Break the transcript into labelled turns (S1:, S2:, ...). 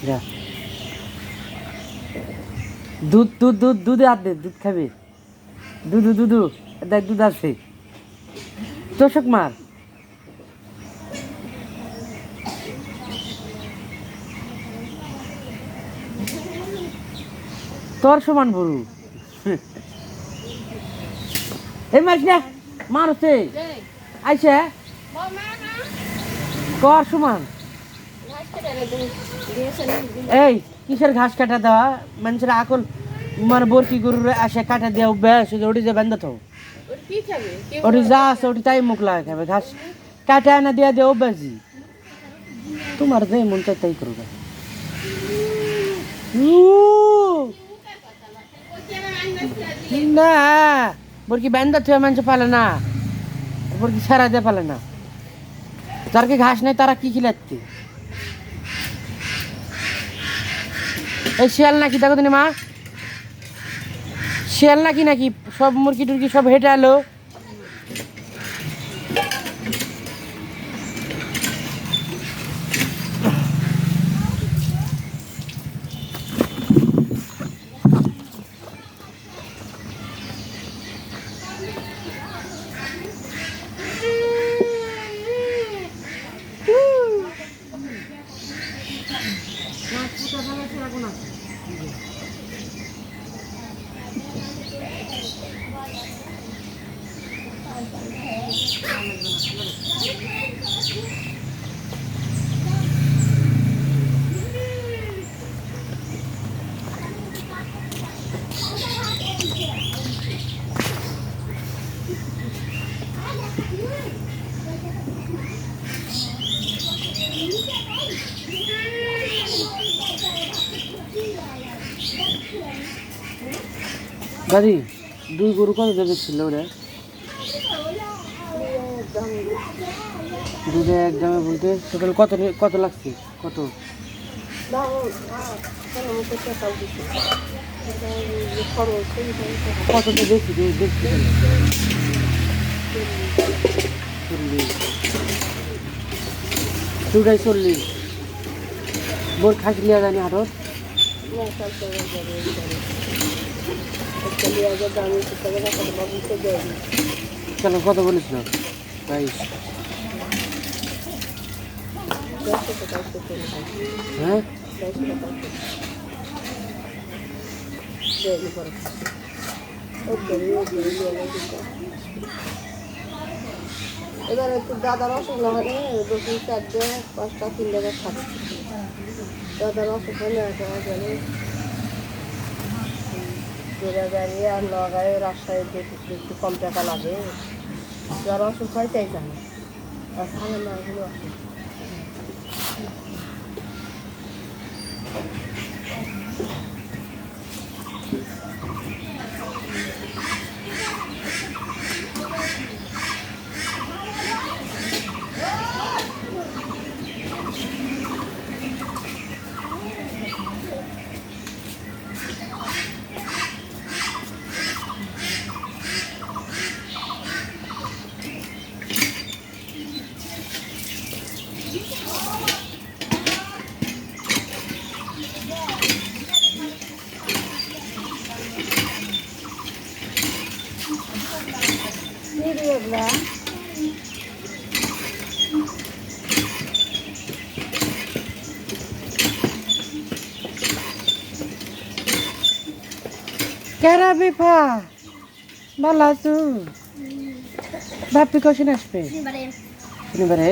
S1: যা দুধ দুধ দুধ দুধে হাত দে, দুধ খাবে। দুধু দুধু দেখ দুধ আছে, তোষক মার। তোর সমান বড়ু এই মারিস না, মারছে আইসে কর সমান। এই কিসের ঘাস কাটা দেওয়া মানুষের আকল, মানে বরকি গরুর আসে কাটা দেওয়া অভ্যাস, ওটি যে বেঁধে তো ওটি যা আছে ওটি তাই মুখ লাগা খাবে, ঘাস কাটা না দেওয়া দেওয়া অভ্যাসই। তোমার যে মন চাই তাই করবে। না বরকি বেঁধে থেকে মানুষ পালে না, বরকি সারা দিয়ে পালে না। যার কি ঘাস নেই তারা কি খিলাচ্ছে। এই শিয়াল নাকি দেখো তুমি মা, শিয়াল নাকি নাকি সব মুরগি টুরগি সব হেঁটে এলো। দাদি দুই গরু কত দেবে ছিল ওরা? দুধে একদমে বলতে টোটাল কত কত লাগছে? কত কত তো দেখছি দেখছি দুটাই 40 বোর খাসি লিয়া জানি হাটত কেন কত বলেছিল? 22। হ্যাঁ
S2: এবার একটু দাদার অসুখ না হলে 2-4-5টা 3 টাকা খাচ্ছে। দাদার অসুখ হলে গেলে গাড়ি আর নগাঁয়ে রাজশাহীতে একটু কম টাকা লাগে। যার অসুখ হয় তাই জানে, আর খাওয়ার না হলে অসুখ।
S1: কেরা বিপা ভালো আছো? বাপি কখন আসবে? শনিবারে।